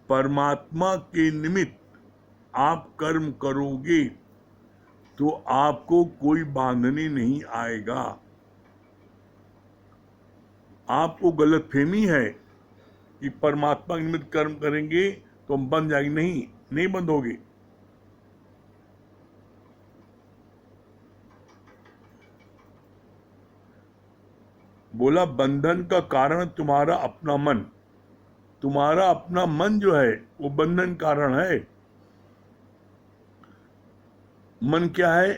परमात्मा के निमित्त आप कर्म करोगे तो आपको कोई बांधने नहीं आएगा। आपको गलतफहमी है कि परमात्मा के निमित्त कर्म करेंगे तो हम बंध जाएंगे, नहीं बंधोगे। बोला बंधन का कारण तुम्हारा अपना मन जो है वो बंधन कारण है। मन क्या है?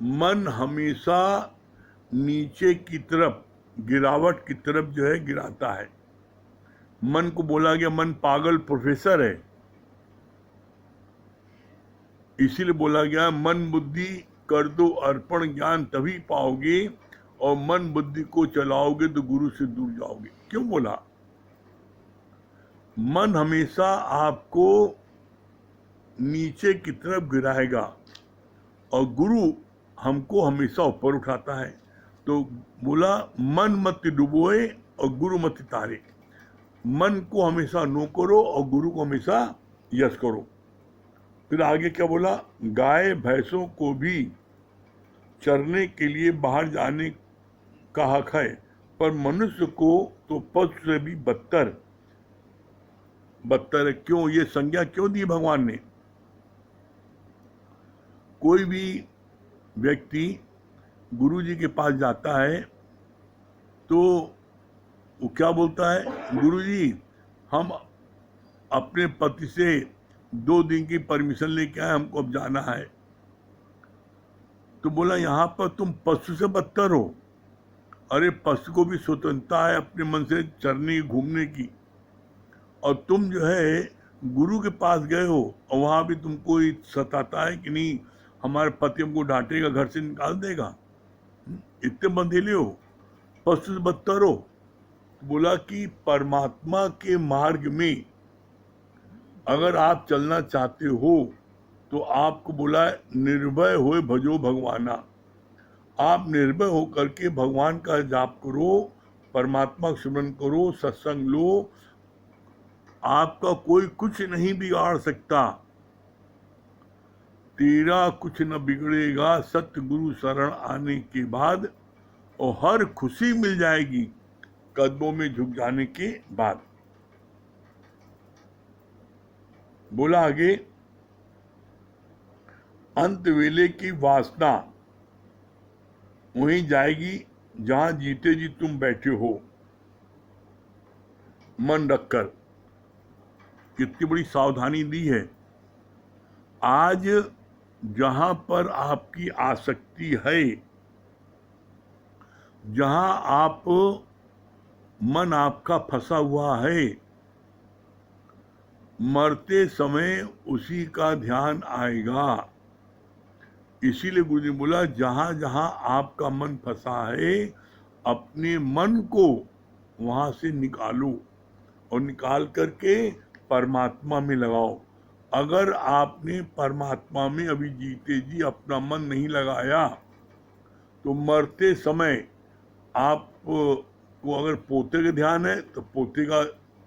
मन हमेशा नीचे की तरफ, गिरावट की तरफ जो है गिराता है। मन को बोला गया मन पागल प्रोफेसर है, इसीलिए बोला गया मन बुद्धि कर दो अर्पण, ज्ञान तभी पाओगे, और मन बुद्धि को चलाओगे तो गुरु से दूर जाओगे। क्यों बोला? मन हमेशा आपको नीचे की तरफ गिराएगा और गुरु हमको हमेशा ऊपर उठाता है। तो बोला मन मत डुबोए और गुरु मत तारे। मन को हमेशा नो करो और गुरु को हमेशा यस करो। फिर आगे क्या बोला? गाय भैंसों को भी चरने के लिए बाहर जाने का हक है, पर मनुष्य को तो पशु से भी बदतर है। क्यों ये संज्ञा क्यों दी भगवान ने? कोई भी व्यक्ति गुरु जी के पास जाता है तो वो क्या बोलता है? गुरु जी हम अपने पति से 2 दिन की परमिशन लेके आए, हमको अब जाना है। तो बोला यहाँ पर तुम पशु से बदतर हो। अरे पशु को भी स्वतंत्रता है अपने मन से चरने घूमने की, और तुम जो है गुरु के पास गए हो और वहां भी तुमको सताता है कि नहीं हमारे पति हमको डांटेगा, घर से निकाल देगा, इतने बंधेले हो, पशु से बदतर हो। बोला कि परमात्मा के मार्ग में अगर आप चलना चाहते हो तो आपको बोला निर्भय होए भजो भगवाना। आप निर्भय होकर के भगवान का जाप करो, परमात्मा का स्मरण करो, सत्संग लो, आपका कोई कुछ नहीं बिगाड़ सकता। तेरा कुछ न बिगड़ेगा सत्य गुरु शरण आने के बाद, और हर खुशी मिल जाएगी कदमों में झुक जाने के बाद। बोला आगे अंत वेले की वासना वहीं जाएगी जहां जीते जी तुम बैठे हो। मन रखकर कितनी बड़ी सावधानी दी है। आज जहां पर आपकी आसक्ति है, जहां आप मन आपका फंसा हुआ है, मरते समय उसी का ध्यान आएगा। इसीलिए गुरु जी बोला जहां जहां आपका मन फंसा है अपने मन को वहां से निकालो और निकाल करके परमात्मा में लगाओ। अगर आपने परमात्मा में अभी जीते जी अपना मन नहीं लगाया तो मरते समय आपको अगर पोते का ध्यान है तो पोते का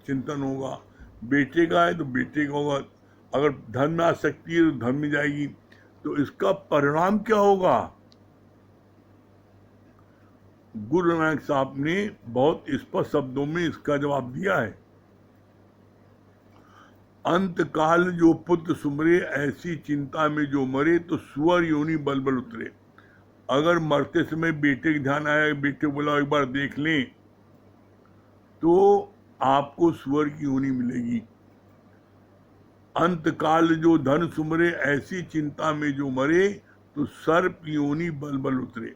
चिंतन होगा, बेटे का है तो बेटे का होगा, अगर धन में आसक्ति है तो धन में जाएगी। तो इसका परिणाम क्या होगा? गुरु नानक साहब ने बहुत स्पष्ट शब्दों में इसका जवाब दिया है। अंत काल जो पुत्र सुमरे ऐसी चिंता में जो मरे तो सुअर योनि बल बल उतरे। अगर मरते समय बेटे का ध्यान आया, बेटे बोला एक बार देख लें, तो आपको सुअर की योनि मिलेगी। अंत काल जो धन सुमरे ऐसी चिंता में जो मरे तो सर्प योनि बल बल उतरे।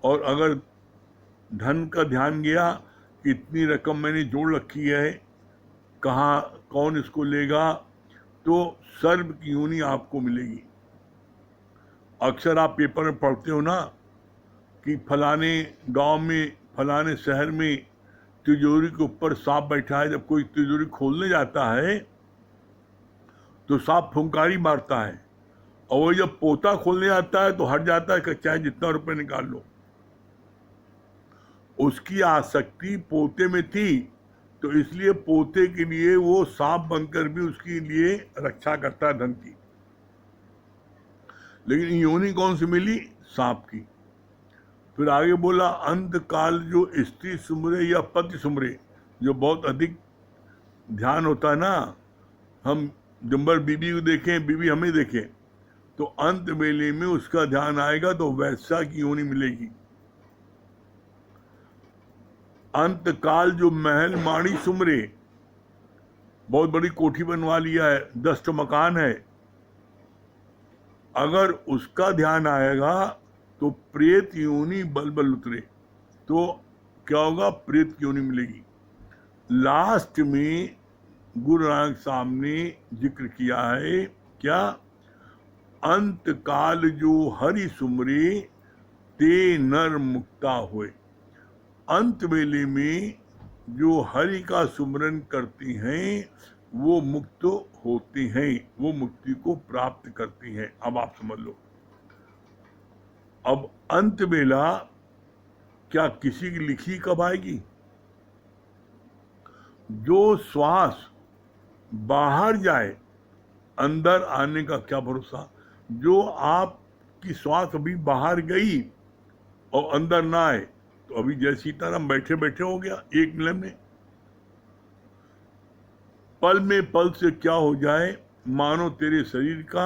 और अगर धन का ध्यान गया कि इतनी रकम मैंने जोड़ रखी है, कहाँ कौन इसको लेगा, तो सर्प की योनि आपको मिलेगी। अक्सर आप पेपर में पढ़ते हो ना कि फलाने गांव में, फलाने शहर में तिजोरी के ऊपर सांप बैठा है। जब कोई तिजोरी खोलने जाता है तो सांप फुंकारी मारता है, और वो जब पोता खोलने आता है तो हट जाता है कि चाहे जितना रुपए निकाल लो। उसकी आसक्ति पोते में थी तो इसलिए पोते के लिए वो सांप बनकर भी उसके लिए रक्षा करता है धन की। लेकिन योनि कौन सी मिली? सांप की। फिर आगे बोला अंत काल जो स्त्री सुमरे या पति सुमरे, जो बहुत अधिक ध्यान होता है ना, हम जम्बर बीबी को देखें, बीबी हमें देखें, तो अंत वेले में उसका ध्यान आएगा तो वैसा की योनि मिलेगी। अंत काल जो महल माड़ी सुमरे, बहुत बड़ी कोठी बनवा लिया है, 10 तो मकान है, अगर उसका ध्यान आएगा तो प्रेत योनि बल बल उतरे, तो क्या होगा? प्रेत की योनि मिलेगी। लास्ट में गुरु नानक साहब ने जिक्र किया है क्या? अंत काल जो हरि सुमरे ते नर मुक्ता हुए। अंत वेले में जो हरि का सुमरन करती हैं वो मुक्त होती हैं, वो मुक्ति को प्राप्त करती हैं। अब आप समझ लो, अब अंत वेला क्या किसी की लिखी कब आएगी? जो श्वास बाहर जाए, अंदर आने का क्या भरोसा? जो आपकी श्वास अभी बाहर गई और अंदर ना आए, तो अभी जय सीताराम बैठे बैठे हो गया एक मिनट में। पल में पल से क्या हो जाए मानो तेरे शरीर का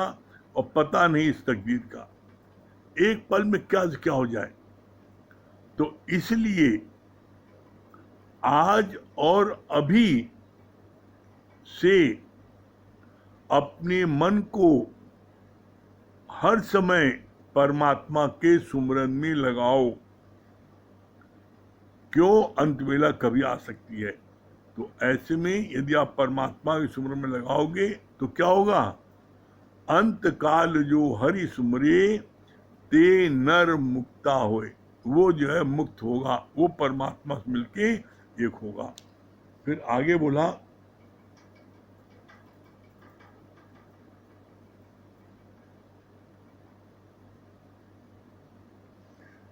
और पता नहीं इस तकदीर का। एक पल में क्या क्या हो जाए। तो इसलिए आज और अभी से अपने मन को हर समय परमात्मा के सुमरन में लगाओ। क्यों? अंतवेला कभी आ सकती है। तो ऐसे में यदि आप परमात्मा के सुमरन में लगाओगे तो क्या होगा? अंत काल जो हरि सुमरे ते नर मुक्ता होए, वो जो है मुक्त होगा, वो परमात्मा से मिलके एक होगा। फिर आगे बोला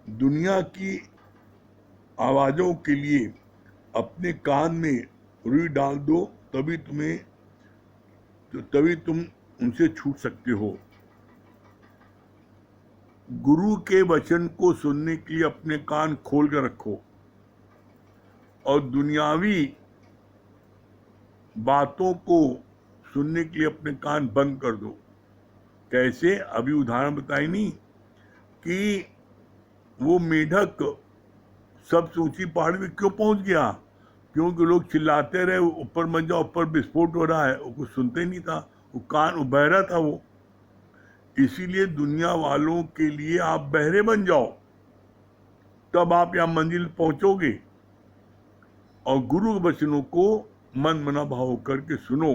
दुनिया की आवाजों के लिए अपने कान में रुई डाल दो, तभी तुम उनसे छूट सकते हो। गुरु के वचन को सुनने के लिए अपने कान खोल कर रखो और दुनियावी बातों को सुनने के लिए अपने कान बंद कर दो। कैसे? अभी उदाहरण बताई नहीं कि वो मेढक सबसे ऊंची पहाड़ी में क्यों पहुंच गया? क्योंकि लोग चिल्लाते रहे ऊपर मत जाओ, ऊपर विस्फोट हो रहा है, वो कुछ सुनते ही नहीं था, वो कान बहरा था वो। इसीलिए दुनिया वालों के लिए आप बहरे बन जाओ, तब आप यहाँ मंजिल पहुंचोगे। और गुरु के वचनों को मन मना भाव करके सुनो,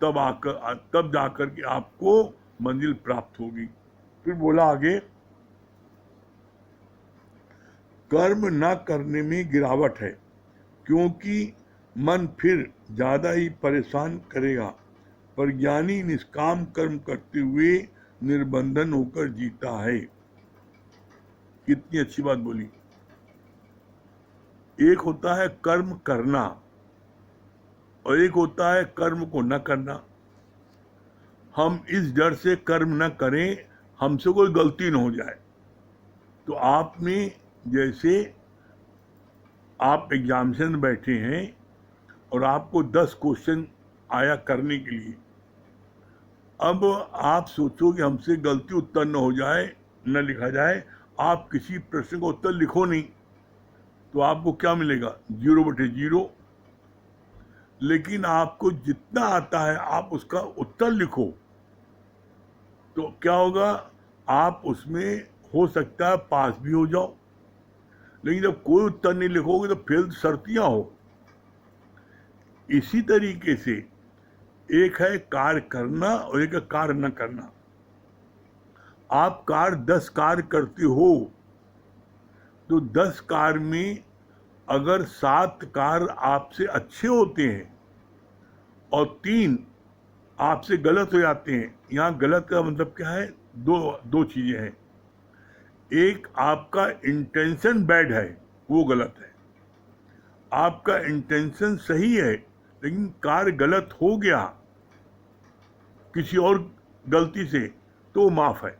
तब जाकर के आपको मंजिल प्राप्त होगी। फिर बोला आगे, कर्म न करने में गिरावट है, क्योंकि मन फिर ज्यादा ही परेशान करेगा, पर ज्ञानी निष्काम कर्म करते हुए निर्बंधन होकर जीता है। कितनी अच्छी बात बोली। एक होता है कर्म करना और एक होता है कर्म को न करना। हम इस डर से कर्म न करें हमसे कोई गलती न हो जाए। तो आपने जैसे आप एग्जामिनेशन में बैठे हैं और आपको 10 क्वेश्चन आया करने के लिए, अब आप सोचो कि हमसे गलती उत्तर न हो जाए, न लिखा जाए। आप किसी प्रश्न का उत्तर लिखो नहीं तो आपको क्या मिलेगा? 0/0। लेकिन आपको जितना आता है आप उसका उत्तर लिखो तो क्या होगा? आप उसमें हो सकता है पास भी हो जाओ। लेकिन जब कोई उत्तर नहीं लिखोगे तो फेल शर्तियां हो। इसी तरीके से एक है कार्य करना और एक है कार्य न करना। आप कार्य 10 कार्य करते हो तो 10 कार्य में अगर 7 कार्य आपसे अच्छे होते हैं और 3 आपसे गलत हो जाते हैं। यहाँ गलत का मतलब क्या है? दो चीजें हैं। एक आपका इंटेंशन बैड है, वो गलत है। आपका इंटेंशन सही है लेकिन कार्य गलत हो गया किसी और गलती से तो माफ है,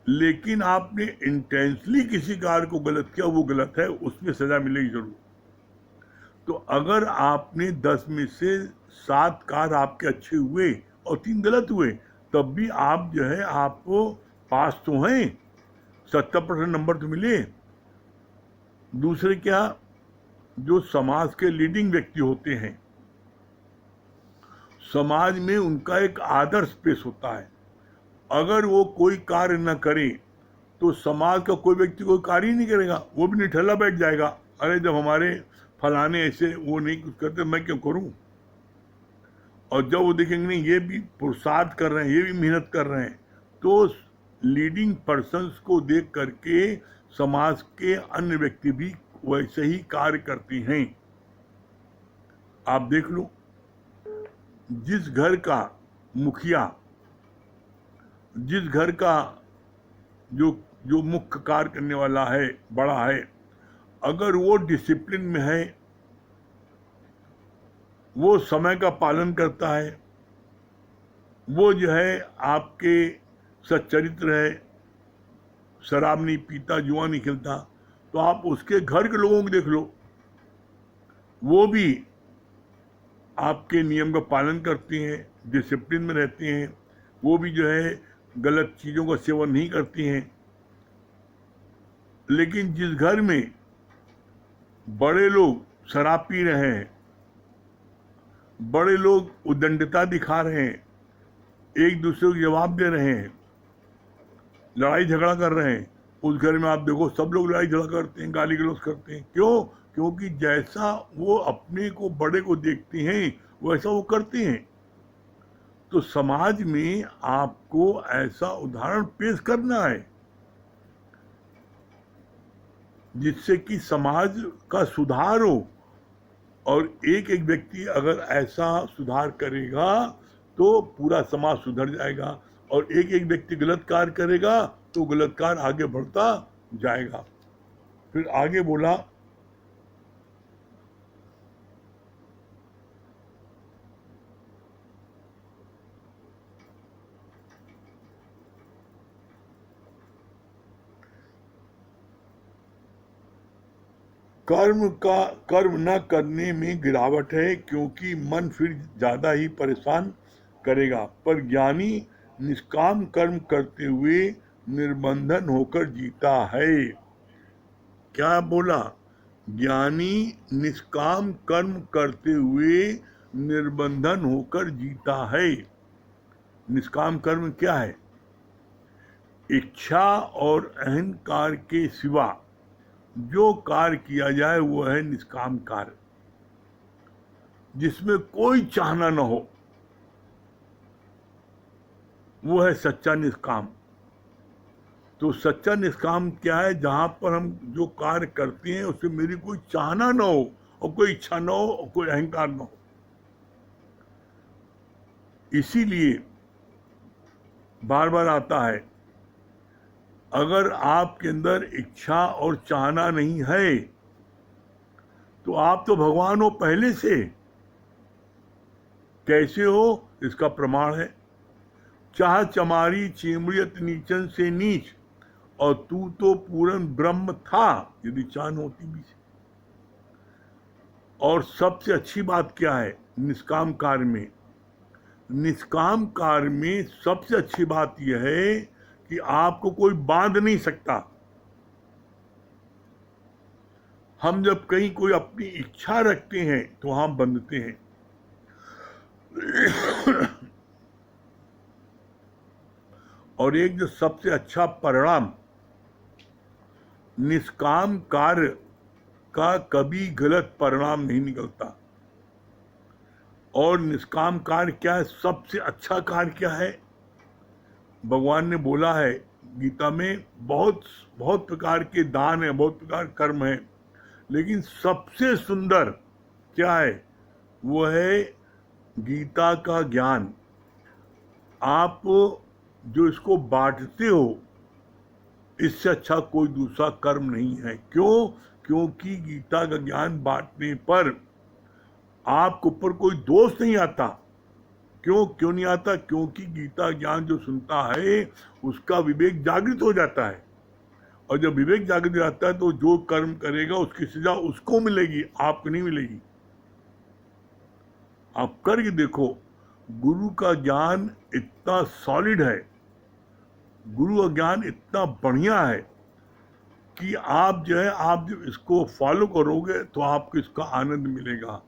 लेकिन आपने इंटेंशनली किसी कार्य को गलत किया, वो गलत है, उसमें सजा मिलेगी जरूर। तो अगर आपने 10 में से 7 कार्य आपके अच्छे हुए और 3 गलत हुए, तब भी आप जो है आपको पास तो हैं, 70% नंबर तो मिले। दूसरे क्या, जो समाज के लीडिंग व्यक्ति होते हैं, समाज में उनका एक आदर्श पेश होता है। अगर वो कोई कार्य न करे तो समाज का कोई व्यक्ति कोई कार्य ही नहीं करेगा, वो भी निठल्ला बैठ जाएगा, अरे जब हमारे फलाने ऐसे वो नहीं कुछ करते मैं क्यों करूं। और जब वो देखेंगे नहीं ये भी पुरुषार्थ कर रहे हैं, ये भी मेहनत कर रहे हैं, तो लीडिंग पर्सन्स को देख करके समाज के अन्य व्यक्ति भी वैसे ही कार्य करते हैं। आप देख लो, जिस घर का मुखिया, जिस घर का जो जो मुख्य कार्य करने वाला है, बड़ा है, अगर वो डिसिप्लिन में है, वो समय का पालन करता है, वो जो है आपके सच्चरित्र है, शराब नहीं पीता, जुआ नहीं खेलता, तो आप उसके घर के लोगों को देख लो, वो भी आपके नियम का पालन करती हैं, डिसिप्लिन में रहती हैं, वो भी जो है गलत चीज़ों का सेवन नहीं करती हैं। लेकिन जिस घर में बड़े लोग शराब पी रहे हैं, बड़े लोग उद्दंडता दिखा रहे हैं, एक दूसरे को जवाब दे रहे हैं, लड़ाई झगड़ा कर रहे हैं, उस घर में आप देखो सब लोग लड़ाई झगड़ा करते हैं, गाली गलौज करते हैं। क्यों? क्योंकि जैसा वो अपने को बड़े को देखते हैं वैसा वो करते हैं। तो समाज में आपको ऐसा उदाहरण पेश करना है जिससे कि समाज का सुधार हो, और एक एक व्यक्ति अगर ऐसा सुधार करेगा तो पूरा समाज सुधर जाएगा, और एक एक व्यक्ति गलत कार्य करेगा तो गलत कार्य आगे बढ़ता जाएगा। फिर आगे बोला, कर्म न करने में गिरावट है, क्योंकि मन फिर ज्यादा ही परेशान करेगा, पर ज्ञानी निष्काम कर्म करते हुए निर्बंधन होकर जीता है। क्या बोला? ज्ञानी निष्काम कर्म करते हुए निर्बंधन होकर जीता है। निष्काम कर्म क्या है? इच्छा और अहंकार के सिवा जो कार्य किया जाए वो है निष्काम कार्य, जिसमें कोई चाहना न हो, वो है सच्चा निष्काम। तो सच्चा निष्काम क्या है? जहां पर हम जो कार्य करते हैं उसमें मेरी कोई चाहना न हो, और कोई इच्छा न हो, और कोई अहंकार न हो। इसीलिए बार बार आता है, अगर आपके अंदर इच्छा और चाहना नहीं है तो आप तो भगवान हो पहले से। कैसे हो? इसका प्रमाण है, चाह चमारी चिमड़ियत नीचन से नीच, और तू तो पूर्ण ब्रह्म था यदि चाहन होती भी। और सबसे अच्छी बात क्या है निष्काम कार्य में? निष्काम कार्य में सबसे अच्छी बात यह है कि आपको कोई बांध नहीं सकता। हम जब कहीं कोई अपनी इच्छा रखते हैं तो हम बंधते हैं। और एक जो सबसे अच्छा परिणाम, निष्काम कार्य का कभी गलत परिणाम नहीं निकलता। और निष्काम कार्य क्या है? सबसे अच्छा कार्य क्या है? भगवान ने बोला है गीता में, बहुत बहुत प्रकार के दान है, बहुत प्रकार के कर्म है, लेकिन सबसे सुंदर क्या है? वो है गीता का ज्ञान। आप जो इसको बांटते हो, इससे अच्छा कोई दूसरा कर्म नहीं है। क्यों? क्योंकि गीता का ज्ञान बांटने पर आपके ऊपर कोई दोष नहीं आता। क्यों नहीं आता? क्योंकि गीता ज्ञान जो सुनता है उसका विवेक जागृत हो जाता है, और जब विवेक जागृत हो जाता है तो जो कर्म करेगा उसकी सजा उसको मिलेगी, आपको नहीं मिलेगी। आप करके देखो, गुरु का ज्ञान इतना सॉलिड है, गुरु का ज्ञान इतना बढ़िया है कि आप जो है, आप जब इसको फॉलो करोगे तो आपको इसका आनंद मिलेगा,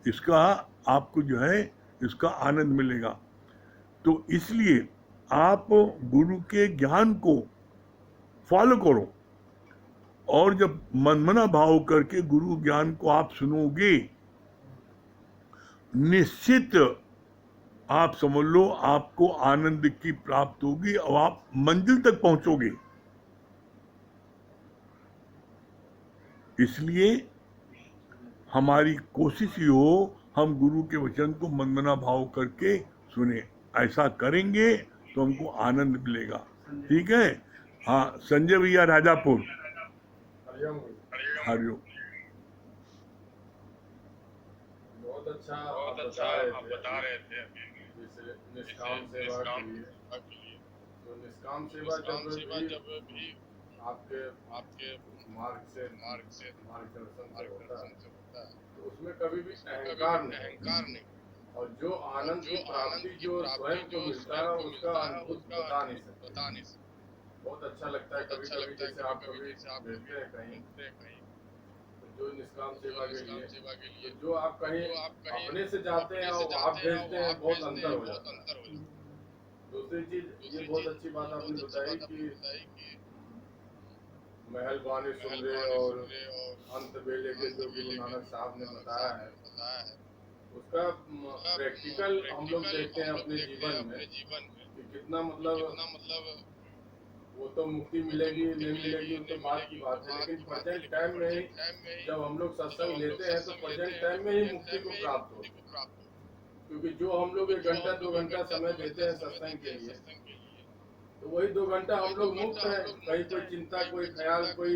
इसका आपको जो है इसका आनंद मिलेगा। तो इसलिए आप गुरु के ज्ञान को फॉलो करो, और जब मनमना भाव करके गुरु ज्ञान को आप सुनोगे, निश्चित आप समझ लो आपको आनंद की प्राप्ति होगी और आप मंजिल तक पहुंचोगे। इसलिए हमारी कोशिश ही हो हम गुरु के वचन को मनमना भाव करके सुने। ऐसा करेंगे तो हमको आनंद मिलेगा। ठीक है? हाँ, संजय भैया राजापुर। हरिओम। बहुत अच्छा आप बता रहे थे जैसे निष्काम सेवा के लिए। तो निष्काम सेवा जब भी आपके मार्ग से मार्गदर्शन से होता है तो उसमें कभी भी अहंकार नहीं, और जो आनंद की प्राप्ति जो स्वयं को मिलता है उसका अनुभूत बता नहीं सकते। बहुत अच्छा लगता है कभी कभी, जैसे आप कभी मिलते हैं कहीं, जो निष्काम सेवा के लिए, तो जो आप कहीं अपने से जाते हैं और आप भेजते हैं, बहुत अंतर हो जाता है। दूसरी चीज, ये बहुत अच्छी बात आपने बताई कि महल बानी सुन रहे और अंत बेले के जो गुरु नानक साहब ने बताया है, उसका प्रैक्टिकल हम लोग देखते हैं अपने जीवन में कि कितना मतलब वो तो मुक्ति मिलेगी नहीं मिलेगी वो तो बात की बात है, लेकिन प्रेजेंट टाइम में ही जब हम लोग सत्संग लेते हैं तो प्रेजेंट टाइम में ही मुक्ति को प्राप्त हो। क्योंकि जो हम लोग 1 घंटा 2 घंटा समय देते हैं सत्संग के लिए, तो वही 2 घंटा हम लोग मुक्त है। कहीं कोई चिंता, कोई ख्याल, कोई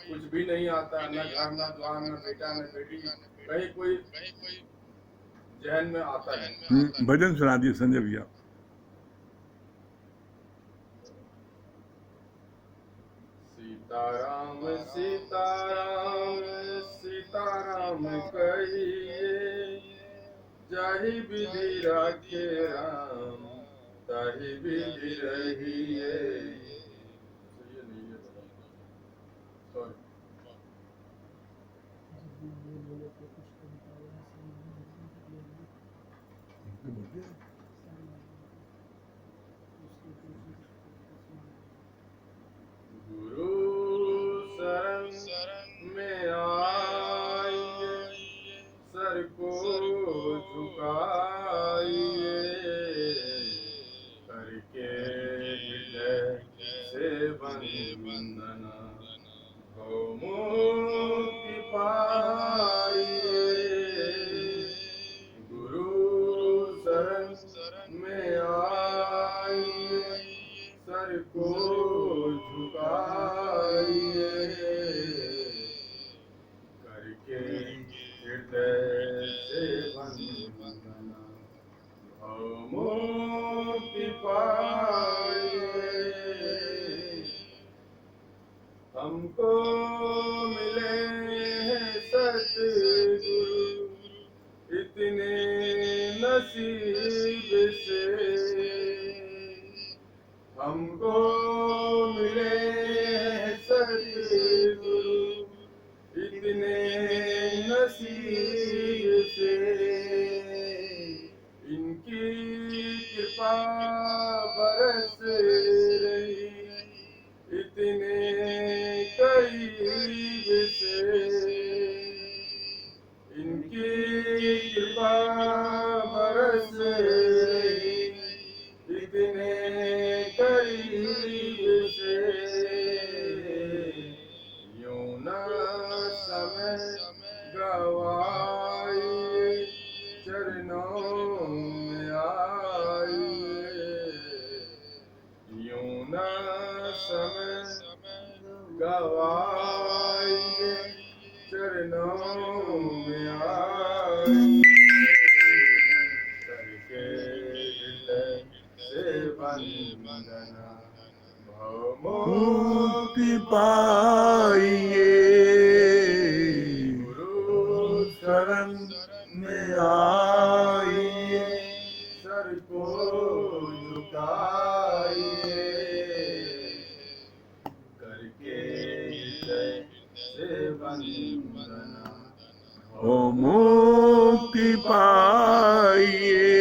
कुछ भी नहीं आता, न घर न द्वार न बेटा न बेटी, कहीं कोई जहन में आता है। भजन सुना दिए संजय भैया। सीताराम सीताराम सीताराम कहिए, जाहि विधि राखे राम ताहि विधि रहिए। गुरु शरण में आइए, सर को झुकाइए, करके हृदय से बंदना भव मुक्ति पाइए। गुरु शरण में आइए, सर को झुकाइए, करके हृदय से वंदना भव मुक्ति पाइए। हमको मिले हैं सतगुरु इतने नसीब से, हमको मिले हैं सतगुरु इतने नसीब से। इनकी कृपा बरस रही इतने करीब से, इनकी कृपा बरस रही इतने करीब से। यूं ना समय गवाइए, चरणों में आइए, यूं ना समय गवाइए, चरणों में आइए, करके हृदय से वंदना, मुक्ति पाइए, गुरु शरण में आइए, सर को झुकाइए, करके हृदय से वंदना, ओ मुक्ति पाइए।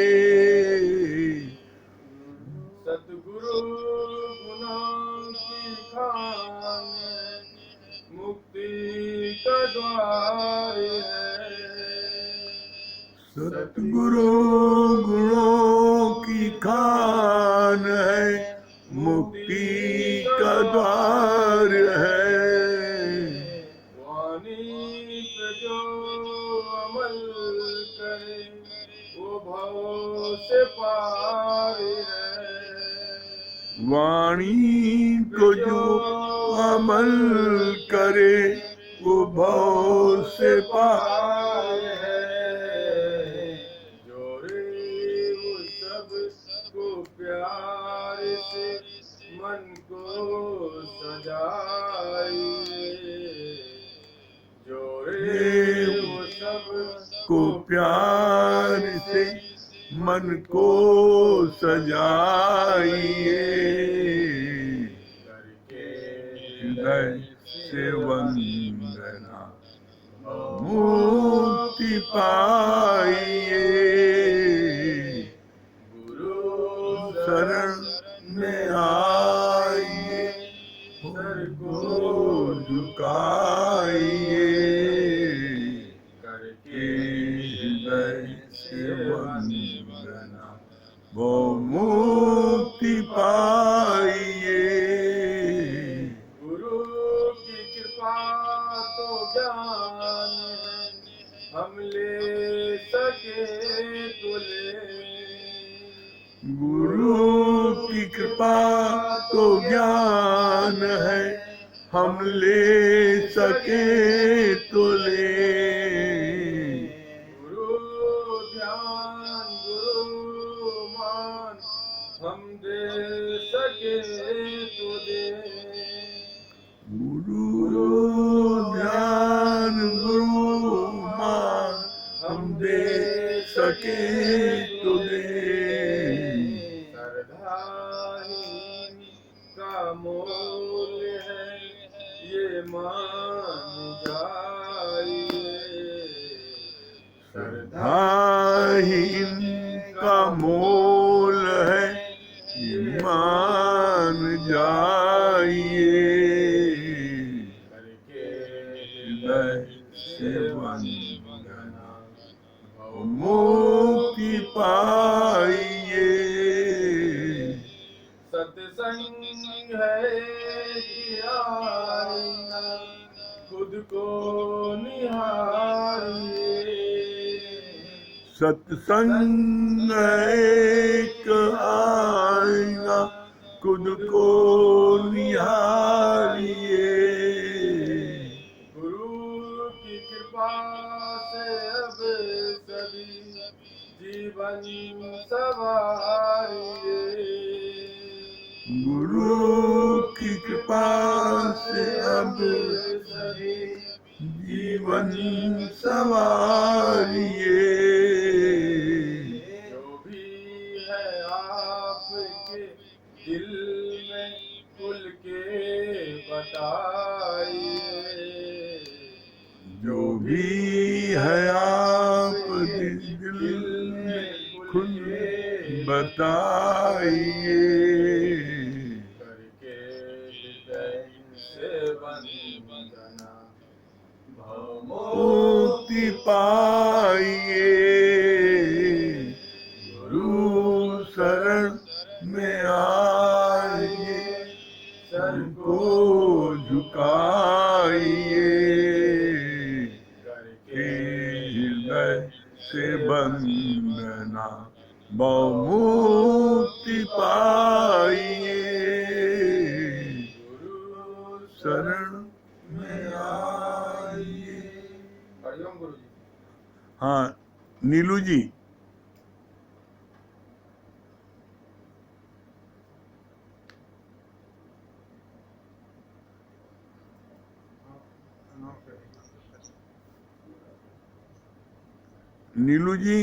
सतगुरु गुणों की खान है, मुक्ति का द्वार है। सतगुरु गुणों की खान है, मुक्ति का द्वार है। वाणी पे जो अमल करे, वो भव से पार है। वाणी को जो अमल करे, वो भव से पार है। जोड़े वो सब को प्यार से, मन को सजाइए, जोड़े वो सब को प्यार से मन को सजाइए, करके हृदय से वंदना, मुक्ति पाइए, गुरु शरण में आइए, सर को झुकाइए, करके हृदय से वंदना, वो मुक्ति पाइए। गुरु की कृपा तो ज्ञान है, हम ले सके तो ले। गुरु की कृपा तो ज्ञान है, हम ले सके तो ले। गुरु ध्यान गुरु मान, हम दे सके तो दे। गुरु ध्यान गुरु मान, हम दे सके तो दे। श्रद्धाहीन का मोल है, ये मान जाइए। श्रद्धाहीन का मोल है, ये मान जाइए, करके हृदय से वंदना, मुक्ति पाइए। सत्संग है कि आईना, खुद को निहारिए। सत्संग एक आईना, खुद को निहारिए, गुरु की कृपा से अब सभी जीवन सवारिए। गुरु की कृपा से अब सभी जीवन सवारिए, जो भी है आपके दिल में खुल के बताइए। जो भी है आप दिल में खुल बताइए, करके हृदय से वंदना, मुक्ति पाइए, गुरु शरण में आइए, सर को झुकाइए, करके हृदय से वंदना, मुक्ति पाइए, गुरु शरण में आइए, हाँ नीलू जी, नीलू जी,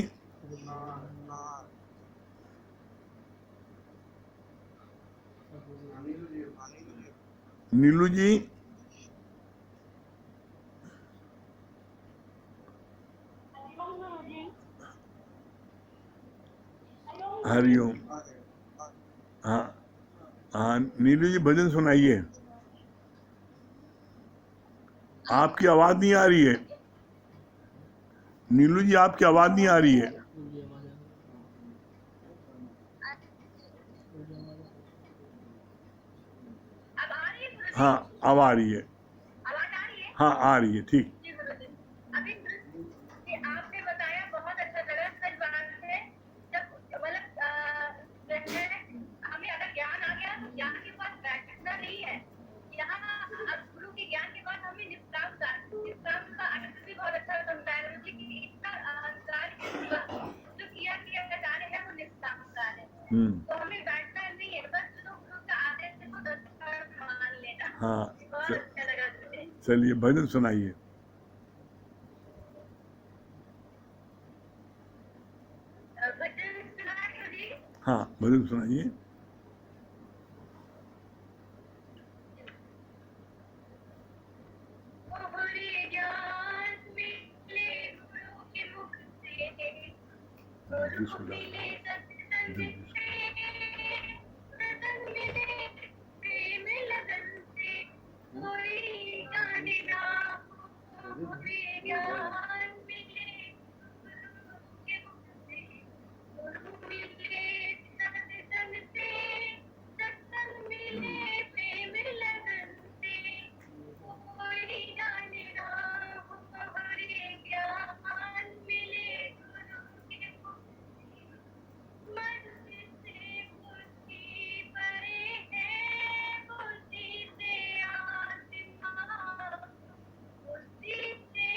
नीलू जी, हरिओम। हाँ हाँ नीलू जी भजन सुनाइए। आपकी आवाज नहीं आ रही है नीलू जी, आपकी आवाज नहीं आ रही है। हाँ अब आ रही है। हाँ आ रही है, ठीक। अभी कि आपने बताया बहुत अच्छा लगा। सच बात है, जब मतलब हमें अगर ज्ञान आ गया तो ज्ञान के पास बैठना नहीं है। यहाँ अब गुरु के ज्ञान के बाद हमें निष्काम का अर्थ भी बहुत अच्छा समझाया मुझे कि इतना अहंकार जो किया जा रहा है वो निष्काम कार्य है। तो हमें बैठना नहीं है, बस जो गुरु का आदेश है वो मान लेना। हाँ बहुत अच्छा लगा मुझे। चलिए भजन सुनाइए। भजन सुनाए जी। हाँ भजन सुनाइए। बड़े ज्ञान मिले गुरु के मुख से, गुरु मिले सत्संग से, सत्संग मिले प्रेम लगन से, कोई जाने ना बड़े ज्ञान मिले गुरु के मुख से, गुरु मिले सत्संग से, सत्संग मिले प्रेम लगन से, कोई जाने राम हरे ज्ञान मिले गुरु के मुख से, मन से बुद्धि परे है, बुद्धि से आत्मा, बुद्धि से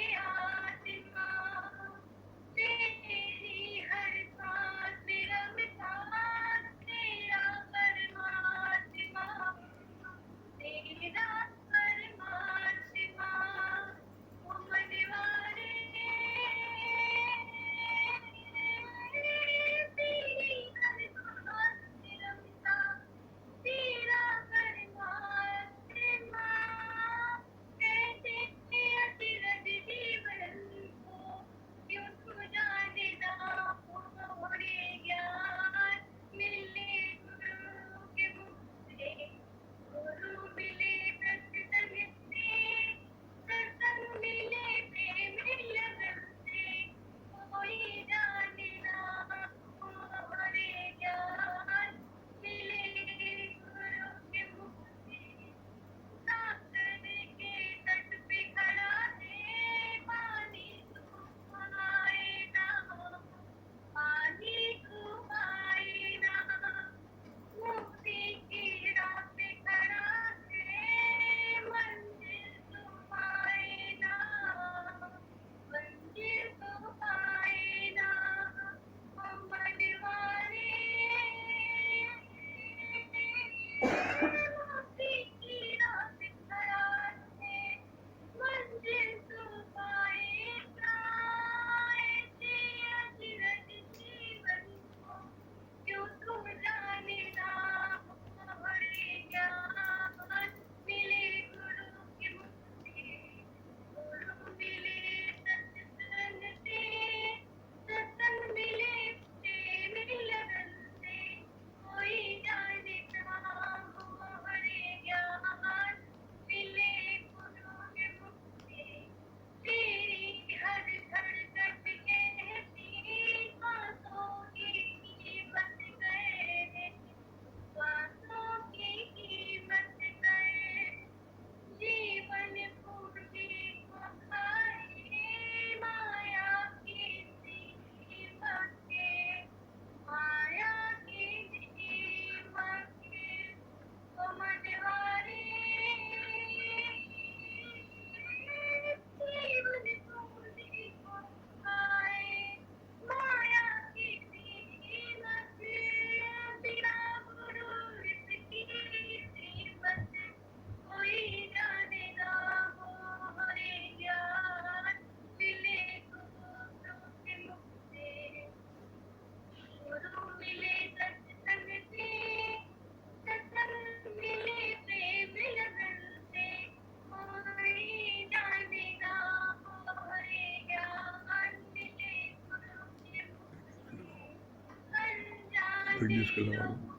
जगदीश के लगा दो।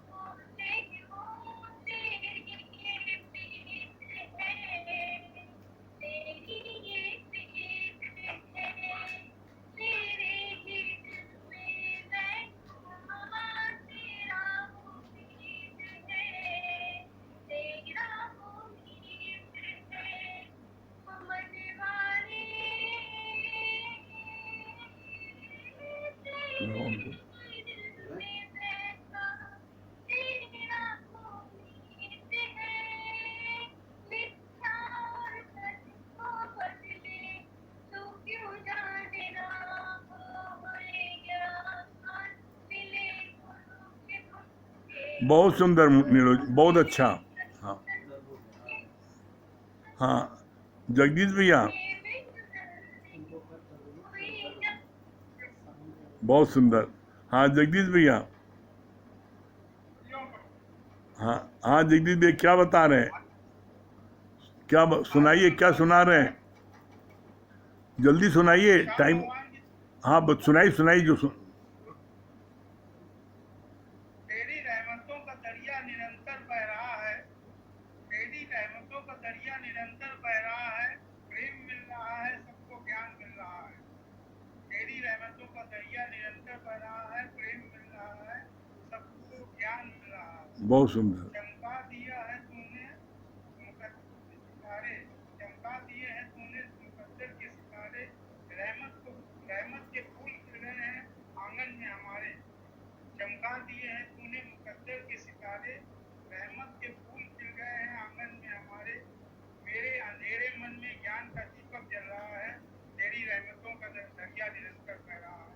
लगाओ उनको। बहुत सुंदर नीरज, बहुत अच्छा। हाँ हाँ जगदीश भैया, बहुत सुंदर। हाँ जगदीश भैया, हाँ हाँ जगदीश भैया क्या बता रहे हैं, क्या सुनाइए, क्या सुना रहे हैं, जल्दी सुनाइए, टाइम। हाँ सुनाइए सुनाइए जो तेरी रहमतों का दरिया निरंतर बह रहा है, तेरी रहमतों का दरिया निरंतर बह रहा है, प्रेम मिल रहा है, सबको ज्ञान मिल रहा है। तेरी रहमतों का दरिया निरंतर बह रहा है, प्रेम मिल रहा है, सबको ज्ञान मिल रहा है। बहुत सुंदर। चमका दिया है तूने सितारे, चमका दिए हैं तूने मुकद्दर के सितारे, रहमत के फूल खिल रहे हैं आंगन में हमारे। चमका दिए हैं तूने मुकद्दर के सितारे, रहमत के फूल खिल गए हैं आंगन में हमारे। मेरे अंधेरे मन में ज्ञान का दीपक जल रहा है, तेरी रहमतों का दरिया निरंतर बह रहा है,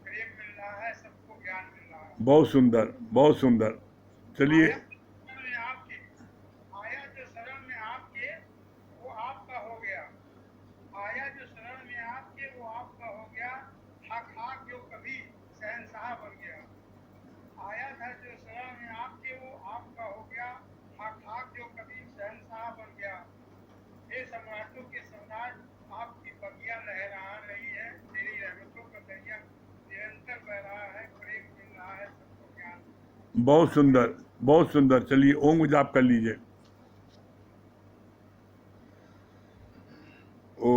प्रेम मिल रहा है, सबको ज्ञान मिल रहा है। बहुत सुंदर, बहुत सुंदर। चलिए आया जो शरण में आपके वो आपका हो गया, आया जो शरण में आपके वो आपका हो गया, हक जो कभी शहंशाह बन गया। आया था जो शरण में आपके वो आपका हो गया, हक जो कभी शहंशाह बन गया। हे सम्राटों के सम्राट, आपकी बगिया लहरा रही है, तेरी रहमतों का दरिया निरंतर बह रहा है, प्रेम मिल रहा है, सबको ज्ञान। बहुत सुंदर, बहुत सुंदर। चलिए ओम जाप कर लीजिए। ओ